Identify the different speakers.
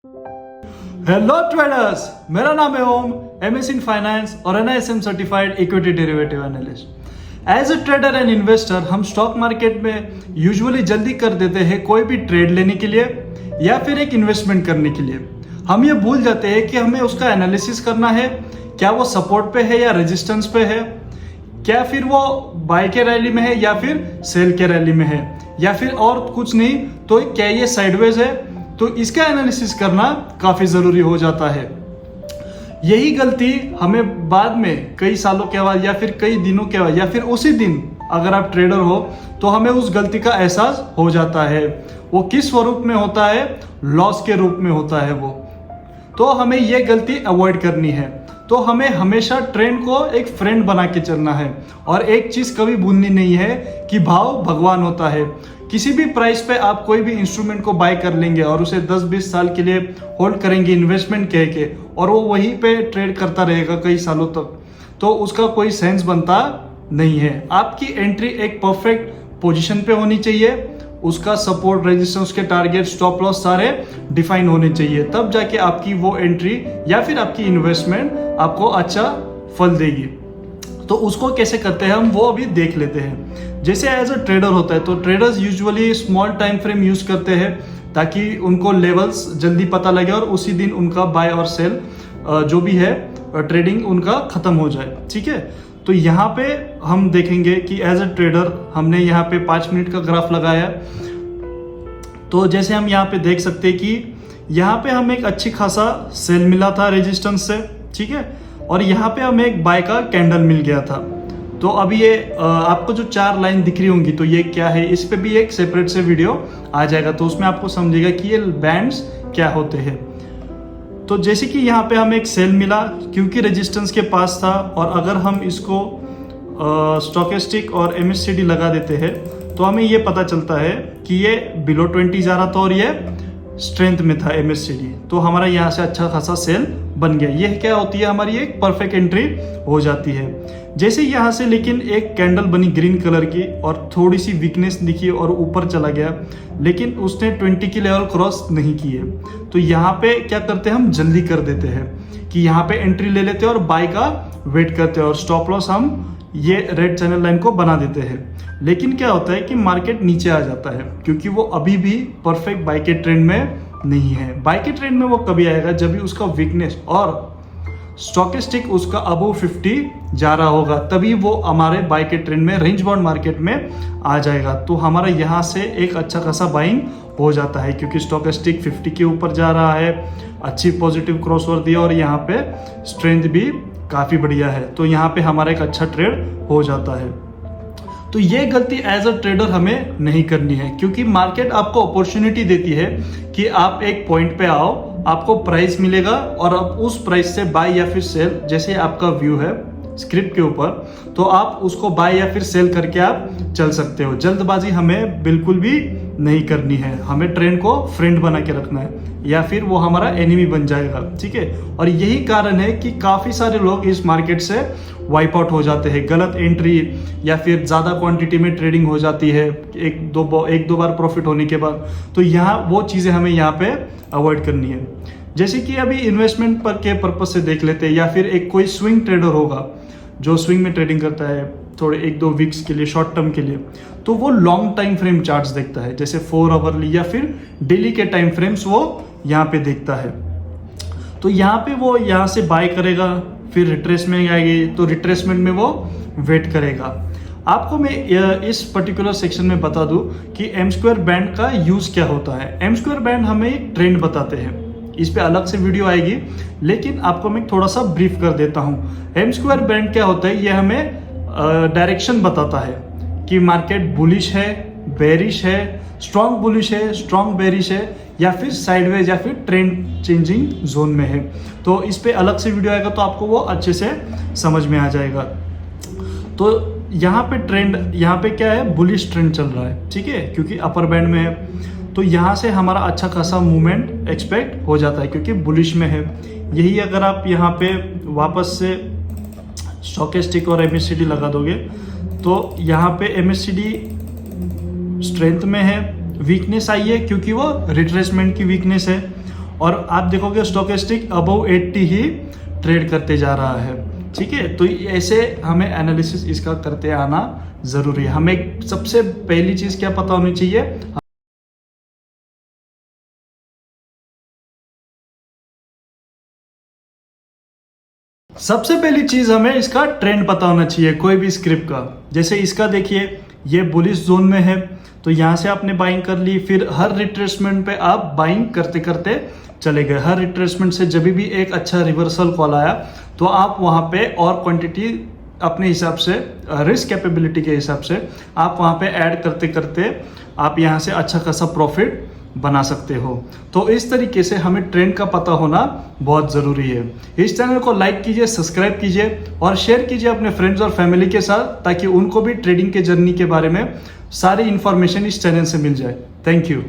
Speaker 1: Hello traders, मेरा नाम है ओम, एमएससी इन फाइनेंस और NISM certified equity derivative analyst. As a trader and investor हम स्टॉक मार्केट में यूजुअली जल्दी कर देते हैं कोई भी ट्रेड लेने के लिए या फिर एक इन्वेस्टमेंट करने के लिए। हम ये भूल जाते हैं कि हमें उसका एनालिसिस करना है, क्या वो सपोर्ट पे है या रेजिस्टेंस पे है, क्या फिर वो बाय के रैली में है या फिर सेल के रैली में है, या फिर और कुछ नहीं तो क्या ये साइडवेज है। तो इसका एनालिसिस करना काफी जरूरी हो जाता है। यही गलती हमें बाद में कई सालों के बाद या फिर कई दिनों के बाद या फिर उसी दिन अगर आप ट्रेडर हो तो हमें उस गलती का एहसास हो जाता है। वो किस स्वरूप में होता है? लॉस के रूप में होता है वो। तो हमें ये गलती अवॉइड करनी है। तो हमें हमेशा ट्रेंड को एक फ्रेंड बना के चलना है और एक चीज कभी भूलनी नहीं है कि भाव भगवान होता है। किसी भी प्राइस पे आप कोई भी इंस्ट्रूमेंट को बाय कर लेंगे और उसे 10-20 साल के लिए होल्ड करेंगे इन्वेस्टमेंट कह के, और वो वहीं पे ट्रेड करता रहेगा कई सालों तक, तो उसका कोई सेंस बनता नहीं है। आपकी एंट्री एक परफेक्ट पोजीशन पे होनी चाहिए, उसका सपोर्ट, रेजिस्टेंस, उसके टारगेट, स्टॉप लॉस सारे डिफाइन होने चाहिए, तब जाके आपकी वो एंट्री या फिर आपकी इन्वेस्टमेंट आपको अच्छा फल देगी। तो उसको कैसे करते हैं हम वो अभी देख लेते हैं। जैसे एज अ ट्रेडर होता है तो traders usually small time frame use करते हैं ताकि उनको लेवल्स जल्दी पता लगे और उसी दिन उनका बाय और सेल जो भी है ट्रेडिंग उनका खत्म हो जाए। ठीक है, तो यहाँ पे हम देखेंगे कि एज अ ट्रेडर हमने यहाँ पे 5 मिनट का ग्राफ लगाया। तो जैसे हम यहाँ पे देख सकते हैं कि यहाँ पे हमें एक अच्छी खासा सेल मिला था रेजिस्टेंस से, ठीक है, और यहाँ पे हमें एक बाय का कैंडल मिल गया था। तो अब ये आपको जो 4 लाइन दिख रही होंगी तो ये क्या है, इस पे भी एक सेपरेट से वीडियो आ जाएगा, तो उसमें आपको समझेगा कि ये बैंड्स क्या होते हैं। तो जैसे कि यहाँ पे हमें एक सेल मिला क्योंकि रेजिस्टेंस के पास था, और अगर हम इसको स्टोकेस्टिक और एमएससीडी लगा देते हैं तो हमें ये पता चलता है कि ये बिलो 20 जा रहा था और ये स्ट्रेंथ में था एमएससीडी, तो हमारा यहाँ से अच्छा खासा सेल बन गया। ये क्या होती है, हमारी एक परफेक्ट एंट्री हो जाती है। जैसे यहाँ से लेकिन एक कैंडल बनी ग्रीन कलर की और थोड़ी सी वीकनेस दिखी और ऊपर चला गया, लेकिन उसने 20 की लेवल क्रॉस नहीं की है, तो यहाँ पे क्या करते हैं, हम जल्दी कर देते हैं कि यहाँ पे एंट्री ले लेते हैं और बाय का वेट करते हैं और स्टॉप लॉस हम ये रेड चैनल लाइन को बना देते हैं। लेकिन क्या होता है कि मार्केट नीचे आ जाता है क्योंकि वो अभी भी परफेक्ट बाय के ट्रेंड में नहीं है। बाय के ट्रेंड में वो कभी आएगा जब भी उसका वीकनेस और स्टॉकेस्टिक उसका अबव 50 जा रहा होगा, तभी वो हमारे बाय के ट्रेंड में रेंज बाउंड मार्केट में आ जाएगा। तो हमारा यहाँ से एक अच्छा खासा बाइंग हो जाता है क्योंकि स्टॉकेस्टिक 50 के ऊपर जा रहा है, अच्छी पॉजिटिव क्रॉसओवर दिया और यहाँ पे स्ट्रेंथ भी काफ़ी बढ़िया है, तो यहाँ पे हमारा एक अच्छा ट्रेड हो जाता है। तो ये गलती एज अ ट्रेडर हमें नहीं करनी है क्योंकि मार्केट आपको अपॉर्चुनिटी देती है कि आप एक पॉइंट पे आओ, आपको प्राइस मिलेगा और आप उस प्राइस से बाय या फिर सेल, जैसे आपका व्यू है स्क्रिप्ट के ऊपर, तो आप उसको बाय या फिर सेल करके आप चल सकते हो। जल्दबाजी हमें बिल्कुल भी नहीं करनी है, हमें ट्रेंड को फ्रेंड बना के रखना है या फिर वो हमारा एनिमी बन जाएगा। ठीक है, और यही कारण है कि काफ़ी सारे लोग इस मार्केट से वाइप आउट हो जाते हैं, गलत एंट्री या फिर ज़्यादा क्वांटिटी में ट्रेडिंग हो जाती है एक दो बार प्रॉफिट होने के बाद। तो यहाँ वो चीज़ें हमें यहाँ पे अवॉइड करनी है। जैसे कि अभी इन्वेस्टमेंट पर के पर्पज से देख लेते हैं, या फिर एक कोई स्विंग ट्रेडर होगा जो स्विंग में ट्रेडिंग करता है थोड़े 1-2 वीक्स के लिए, शॉर्ट टर्म के लिए, तो वो लॉन्ग टाइम फ्रेम चार्ट्स देखता है, जैसे 4 आवर्ली या फिर डेली के टाइम फ्रेम्स वो यहाँ पे देखता है। तो यहाँ पे वो यहाँ से बाय करेगा, फिर रिट्रेसमेंट आएगी तो रिट्रेसमेंट में वो वेट करेगा। आपको मैं इस पर्टिकुलर सेक्शन में बता दूं कि एम स्क्वायर बैंड का यूज क्या होता है। एम स्क्वायर बैंड हमें एक ट्रेंड बताते हैं, इस पे अलग से वीडियो आएगी, लेकिन आपको मैं थोड़ा सा ब्रीफ कर देता हूँ। एम स्क्वायर बैंड क्या होता है, ये हमें डायरेक्शन बताता है कि मार्केट बुलिश है, बेरिश है, स्ट्रॉन्ग बुलिश है, स्ट्रॉन्ग बेरिश है, या फिर साइडवेज या फिर ट्रेंड चेंजिंग जोन में है। तो इस पे अलग से वीडियो आएगा तो आपको वो अच्छे से समझ में आ जाएगा। तो यहाँ पे ट्रेंड, यहाँ पे क्या है, बुलिश ट्रेंड चल रहा है, ठीक है, क्योंकि अपर बैंड में है, तो यहाँ से हमारा अच्छा खासा मूवमेंट एक्सपेक्ट हो जाता है क्योंकि बुलिश में है। यही अगर आप यहाँ पे वापस से स्टॉकेस्टिक और एमएससीडी लगा दोगे तो यहाँ पे एमएससीडी स्ट्रेंथ में है, वीकनेस आई है क्योंकि वो रिट्रेसमेंट की वीकनेस है, और आप देखोगे स्टोकेस्टिक अबव 80 ही ट्रेड करते जा रहा है। ठीक है, तो ऐसे हमें एनालिसिस इसका करते आना जरूरी है। हमें सबसे पहली चीज क्या पता होनी चाहिए, सबसे पहली चीज हमें इसका ट्रेंड पता होना चाहिए कोई भी स्क्रिप्ट का। जैसे इसका देखिए, ये बुलिश जोन में है, तो यहां से आपने बाइंग कर ली, फिर हर रिट्रेसमेंट पे आप बाइंग करते करते चले गए। हर रिट्रेसमेंट से जब भी एक अच्छा रिवर्सल कॉल आया तो आप वहां पे और क्वांटिटी अपने हिसाब से, रिस्क कैपेबिलिटी के हिसाब से आप वहां पे ऐड करते करते आप यहां से अच्छा खासा प्रॉफिट बना सकते हो। तो इस तरीके से हमें ट्रेंड का पता होना बहुत ज़रूरी है। इस चैनल को लाइक कीजिए, सब्सक्राइब कीजिए और शेयर कीजिए अपने फ्रेंड्स और फैमिली के साथ, ताकि उनको भी ट्रेडिंग के जर्नी के बारे में सारी इंफॉर्मेशन इस चैनल से मिल जाए। Thank you.